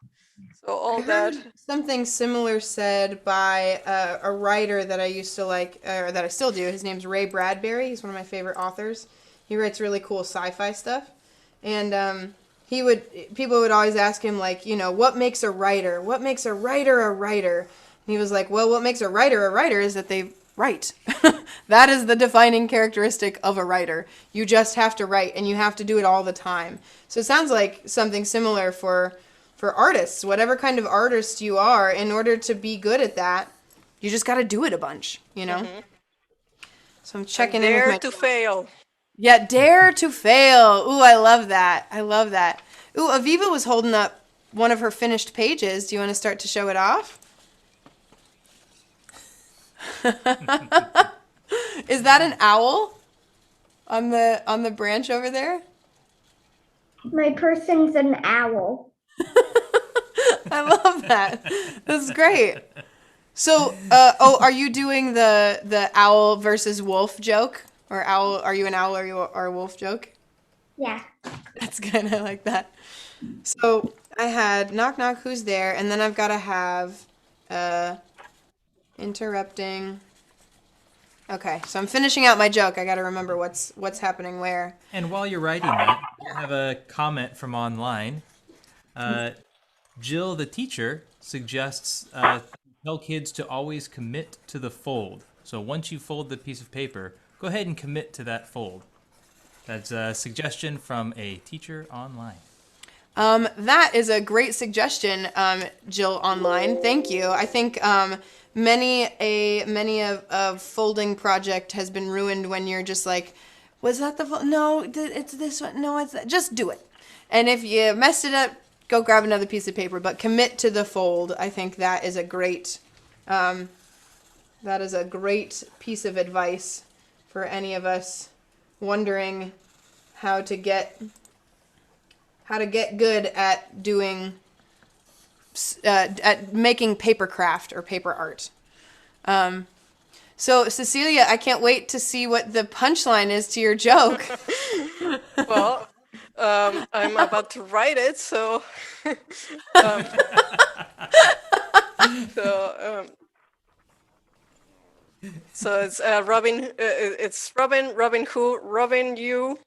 So all I heard that. something similar said by a writer that I used to like, or that I still do. His name's Ray Bradbury. He's one of my favorite authors. He writes really cool sci-fi stuff, and people would always ask him, like, what makes a writer? What makes a writer a writer? And he was like, well, what makes a writer is that they write. That is the defining characteristic of a writer. You just have to write, and you have to do it all the time. So it sounds like something similar for artists. Whatever kind of artist you are, in order to be good at that, you just got to do it a bunch, Mm-hmm. So I'm checking in Dare with my... to fail. Yeah, dare to fail. Ooh, I love that. I love that. Ooh, Aviva was holding up one of her finished pages. Do you want to start to show it off? Is that an owl on the branch over there? My person's an owl. I love that. That's great. So, are you doing the owl versus wolf joke? Or owl? Are you an owl or you are a wolf joke? Yeah. That's good. I like that. So I had knock knock. Who's there? And then I've got to have interrupting. Okay, so I'm finishing out my joke. I got to remember what's happening where. And while you're writing that, I have a comment from online. Jill, the teacher, suggests tell kids to always commit to the fold. So once you fold the piece of paper, go ahead and commit to that fold. That's a suggestion from a teacher online. That is a great suggestion, Jill online. Thank you. I think many of folding project has been ruined when you're just like, was that the fold? No, it's this one. No, it's that. Just do it. And if you messed it up, go grab another piece of paper. But commit to the fold. I think that is a great piece of advice for any of us wondering how to get good at doing at making paper craft or paper art. So Cecilia, I can't wait to see what the punchline is to your joke. Well, I'm about to write it, so so it's Robin. It's Robin who, Robin you.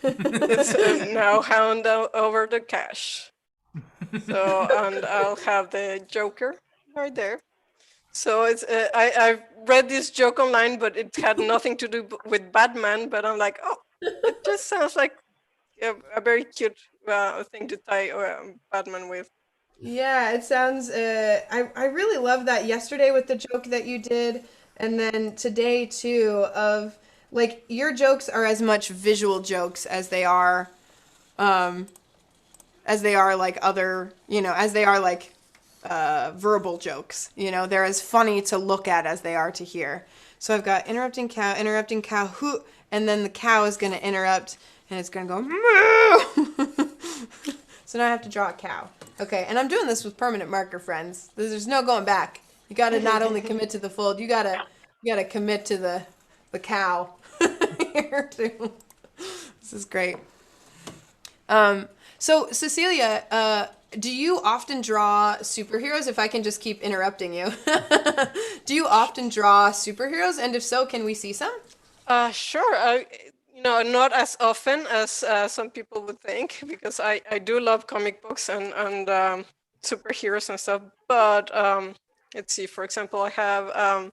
It's now hand over the cash. So, and I'll have the Joker right there. So it's I read this joke online, but it had nothing to do with Batman. But I'm like, oh, it just sounds like a very cute thing to tie Batman with. Yeah, it sounds. I really love that yesterday with the joke that you did, and then today too. Of like your jokes are as much visual jokes as they are like other, as they are like verbal jokes. They're as funny to look at as they are to hear. So I've got interrupting cow, who, and then the cow is going to interrupt, and it's going to go, moo! So now I have to draw a cow. Okay, and I'm doing this with permanent marker, friends. There's no going back. You got to not only commit to the fold, you got to commit to the cow here too. This is great. So Cecilia, do you often draw superheroes? If I can just keep interrupting you. Do you often draw superheroes? And if so, can we see some? Sure. Not as often as some people would think, because I do love comic books and superheroes and stuff. But let's see. For example, I have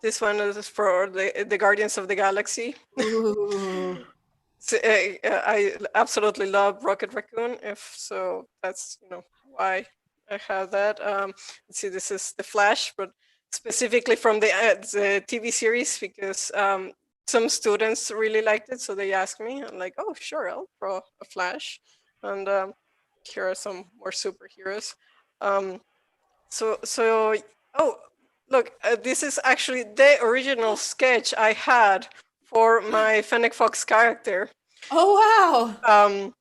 this one is for the Guardians of the Galaxy. Ooh. So, I absolutely love Rocket Raccoon. If so, that's why I have that. Let's see, this is the Flash, but specifically from the TV series because some students really liked it, so they asked me. I'm like, oh, sure, I'll draw a Flash, and here are some more superheroes. So oh, look, this is actually the original sketch I had for my Fennec Fox character. Oh wow.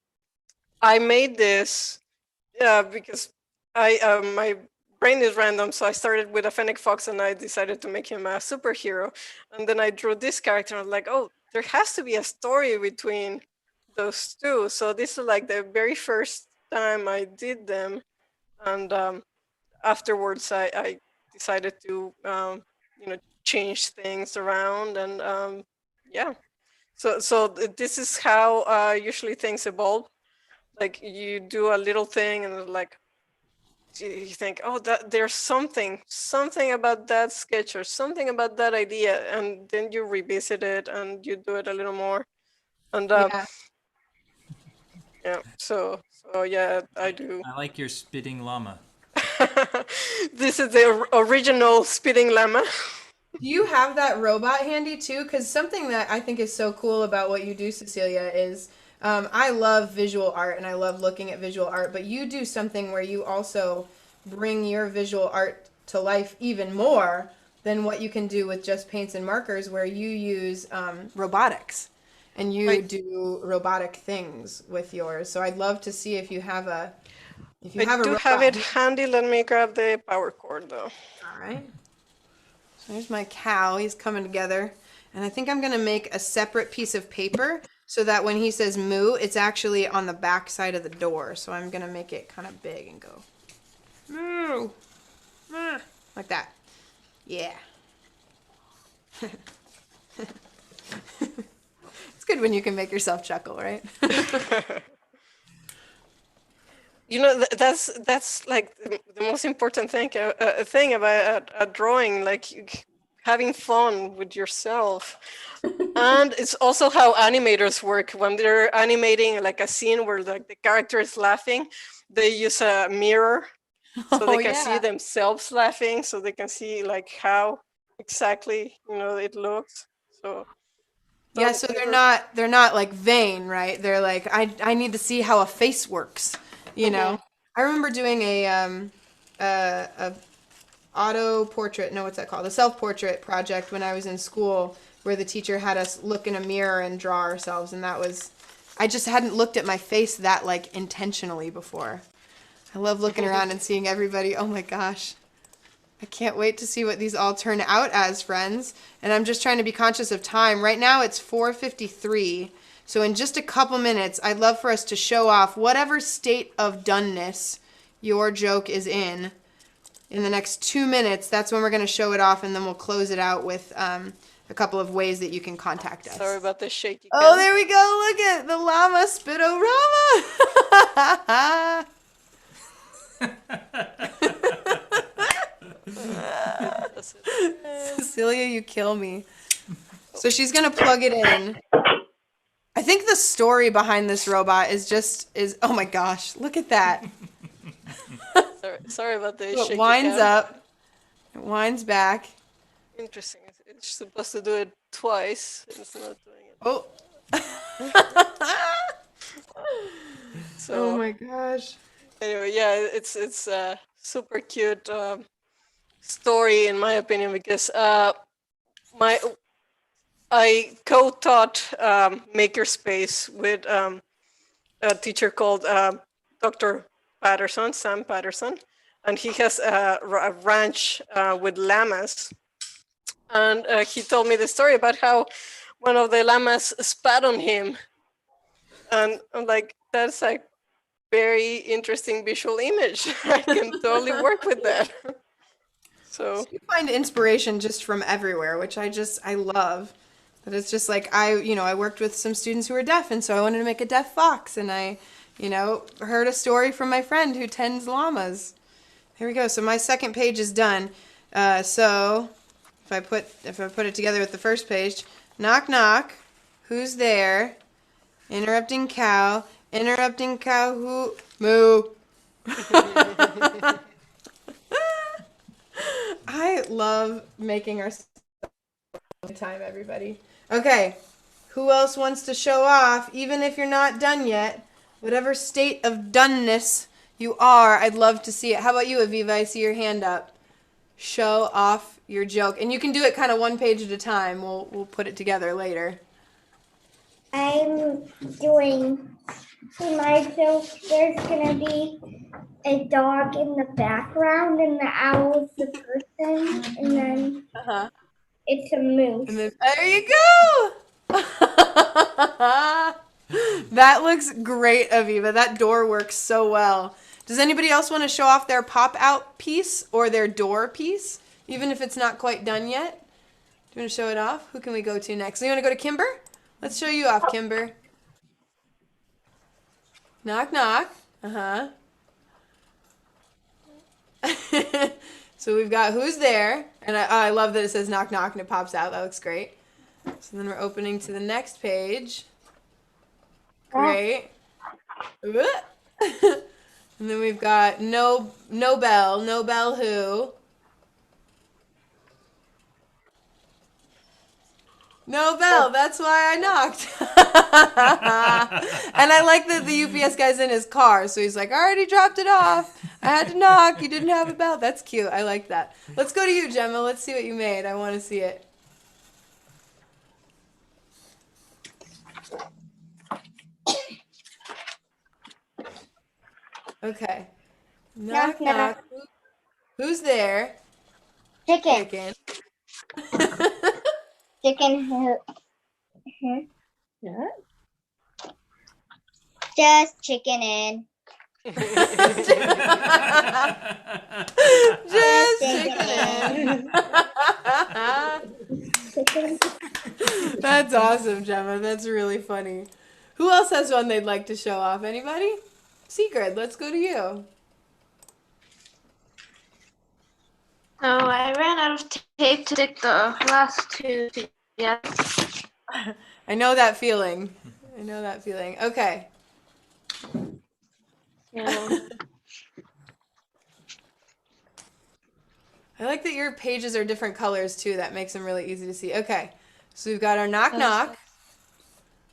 I made this because my brain is random, so I started with a Fennec Fox and I decided to make him a superhero. And then I drew this character and I was like, oh, there has to be a story between those two. So this is like the very first time I did them. And afterwards I decided to change things around and yeah. So this is how usually things evolve. Like you do a little thing and like you think, oh, that there's something about that sketch or something about that idea, and then you revisit it and you do it a little more. And Yeah. yeah, so yeah, I do. I like your spitting llama. This is the original spitting llama. Do you have that robot handy too? Because something that I think is so cool about what you do, Cecilia, is I love visual art and I love looking at visual art, but you do something where you also bring your visual art to life even more than what you can do with just paints and markers, where you use robotics and you do robotic things with yours. So I'd love to see if you have a I do have it handy. Let me grab the power cord though. All right. So there's my cow. He's coming together. And I think I'm going to make a separate piece of paper so that when he says moo, it's actually on the back side of the door. So I'm going to make it kind of big and go moo. Like that. Yeah. It's good when you can make yourself chuckle, right? That's like the most important thing about a drawing, like having fun with yourself. And it's also how animators work when they're animating like a scene where like the character is laughing. They use a mirror so they can see themselves laughing, so they can see like how exactly it looks. So yeah, so they're not like vain, right? They're like, I need to see how a face works. You know, I remember doing a auto portrait. No, what's that called? A self-portrait project when I was in school, where the teacher had us look in a mirror and draw ourselves, and I just hadn't looked at my face that like intentionally before. I love looking around and seeing everybody. Oh my gosh. I can't wait to see what these all turn out as, friends. And I'm just trying to be conscious of time. Right now it's 4:53. So in just a couple minutes, I'd love for us to show off whatever state of doneness your joke is in. In the next 2 minutes, that's when we're going to show it off, and then we'll close it out with a couple of ways that you can contact us. Sorry about the shaky. Oh, there we go. Look at the llama Spitorama. Cecilia, you kill me. So she's going to plug it in. I think the story behind this robot is oh my gosh, look at that. Sorry about the So shaky it winds cam. up, it winds back. Interesting. It's supposed to do it twice. It's not doing it. Oh. So, oh my gosh. Anyway, yeah, it's a super cute story in my opinion, because I co-taught Makerspace with a teacher called Dr. Sam Patterson, and he has a ranch with llamas. And he told me the story about how one of the llamas spat on him. And I'm like, that's a very interesting visual image. I can totally work with that. So you find inspiration just from everywhere, which I love. But it's just like I worked with some students who are deaf, and so I wanted to make a deaf fox, and I heard a story from my friend who tends llamas. Here we go. So my second page is done. So if I put it together with the first page, knock knock, who's there? Interrupting cow. Interrupting cow who moo. I love making our time, everybody. Okay, who else wants to show off, even if you're not done yet? Whatever state of doneness you are, I'd love to see it. How about you, Aviva? I see your hand up. Show off your joke. And you can do it kind of one page at a time. We'll put it together later. I'm doing my joke. There's gonna be a dog in the background, and the owl's the person, and then it's a moose. And then, there you go! That looks great, Aviva. That door works so well. Does anybody else want to show off their pop-out piece or their door piece, even if it's not quite done yet? Do you want to show it off? Who can we go to next? You want to go to Kimber? Let's show you off, Kimber. Knock, knock. So we've got who's there, and I love that it says knock, knock, and it pops out. That looks great. So then we're opening to the next page. Great. And then we've got no bell who? No bell, that's why I knocked. And I like that the UPS guy's in his car, so he's like, I already dropped it off. I had to knock, you didn't have a bell. That's cute, I like that. Let's go to you, Gemma. Let's see what you made. I want to see it. Okay. Knock, knock. Who's there? Chicken. Chicken who? Just chicken in. Just chicken. That's awesome, Gemma. That's really funny. Who else has one they'd like to show off? Anybody? Sigrid, let's go to you. So I ran out of tape to stick the last two together. I know that feeling. Okay. Yeah. I like that your pages are different colors too. That makes them really easy to see. Okay. So we've got our knock knock.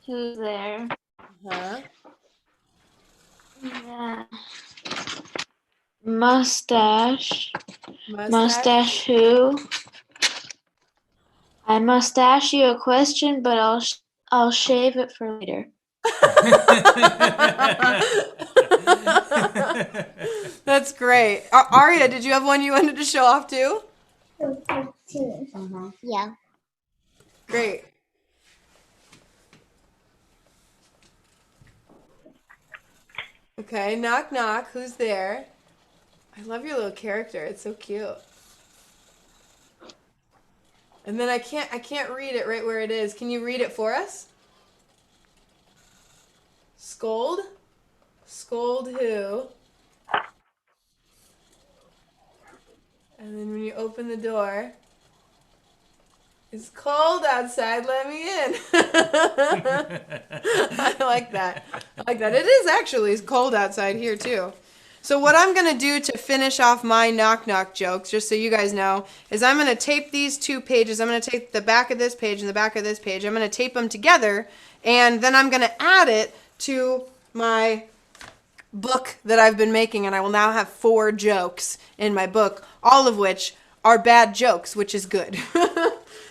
Who's there? Yeah. Mustache who? I mustache you a question, but I'll shave it for later. That's great. Aria, did you have one you wanted to show off too? Yeah. Great. Okay, knock knock. Who's there? I love your little character. It's so cute. And then I can't read it right where it is. Can you read it for us? Scold? Scold who? And then when you open the door, it's cold outside, let me in. I like that. It is actually cold outside here too. So what I'm going to do to finish off my knock knock jokes, just so you guys know, is I'm going to tape these two pages. I'm going to take the back of this page and the back of this page. I'm going to tape them together, and then I'm going to add it to my book that I've been making, and I will now have 4 jokes in my book, all of which are bad jokes, which is good.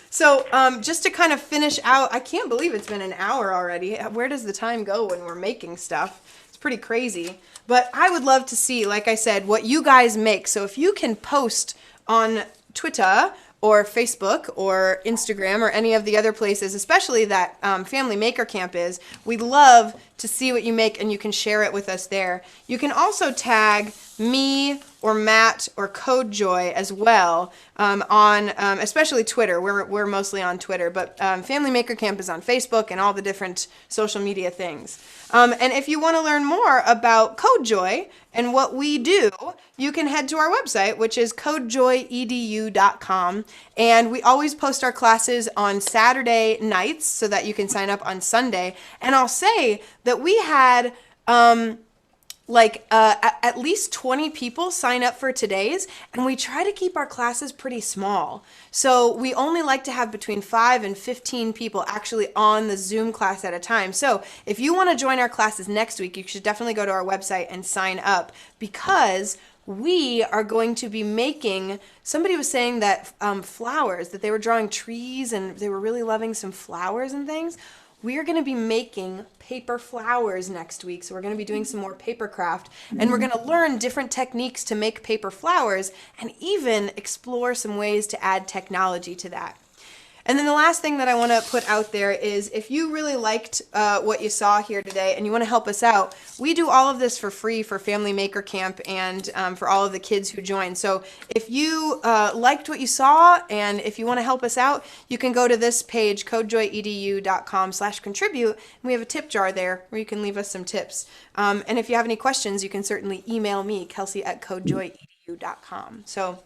So just to kind of finish out, I can't believe it's been an hour already. Where does the time go when we're making stuff? It's pretty crazy. But I would love to see, like I said, what you guys make. So if you can post on Twitter or Facebook or Instagram or any of the other places, especially that Family Maker Camp is, we'd love to see what you make, and you can share it with us there. You can also tag me or Matt or CodeJoy as well on especially Twitter. We're mostly on Twitter, but Family Maker Camp is on Facebook and all the different social media things. And if you want to learn more about CodeJoy and what we do, you can head to our website, which is codejoyedu.com. And we always post our classes on Saturday nights so that you can sign up on Sunday. And I'll say that we had at least 20 people sign up for today's, and we try to keep our classes pretty small. So we only like to have between 5 and 15 people actually on the Zoom class at a time. So if you want to join our classes next week, you should definitely go to our website and sign up, because we are going to be making, somebody was saying that flowers, that they were drawing trees and they were really loving some flowers and things. We are going to be making paper flowers next week. So we're going to be doing some more paper craft, and we're going to learn different techniques to make paper flowers and even explore some ways to add technology to that. And then the last thing that I want to put out there is, if you really liked what you saw here today and you want to help us out, we do all of this for free for Family Maker Camp and for all of the kids who join. So if you liked what you saw and if you want to help us out, you can go to this page, codejoyedu.com/contribute, and we have a tip jar there where you can leave us some tips. And if you have any questions, you can certainly email me, kelsey@codejoyedu.com. So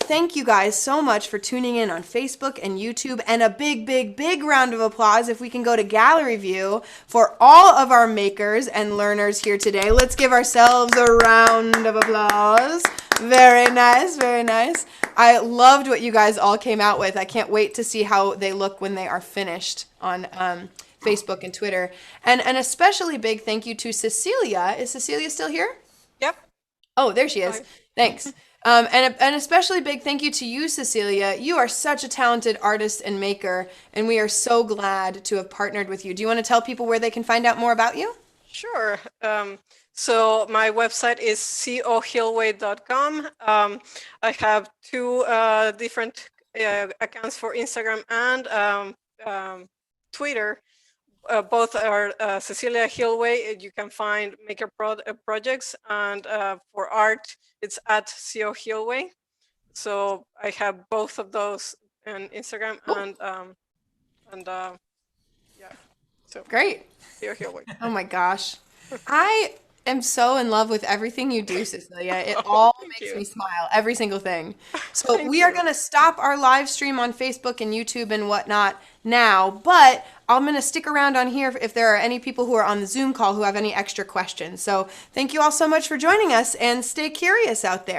thank you guys so much for tuning in on Facebook and YouTube, and a big, big, big round of applause if we can go to gallery view for all of our makers and learners here today. Let's give ourselves a round of applause. Very nice, very nice. I loved what you guys all came out with. I can't wait to see how they look when they are finished on Facebook and Twitter. And an especially big thank you to Cecilia. Is Cecilia still here? Yep. Oh, there she is. Hi. Thanks. And an especially big thank you to you, Cecilia. You are such a talented artist and maker, and we are so glad to have partnered with you. Do you want to tell people where they can find out more about you? Sure. So my website is cohillway.com. I have two different accounts for Instagram and Twitter. Both are Cecilia Hillway. You can find maker projects, and for art, it's at CO Hillway. So I have both of those on Instagram and yeah. So great. CO Hillway. Oh my gosh, I am so in love with everything you do, Cecilia. It all makes me smile, every single thing. So we are going to stop our live stream on Facebook and YouTube and whatnot now, but I'm going to stick around on here if there are any people who are on the Zoom call who have any extra questions. So thank you all so much for joining us, and stay curious out there.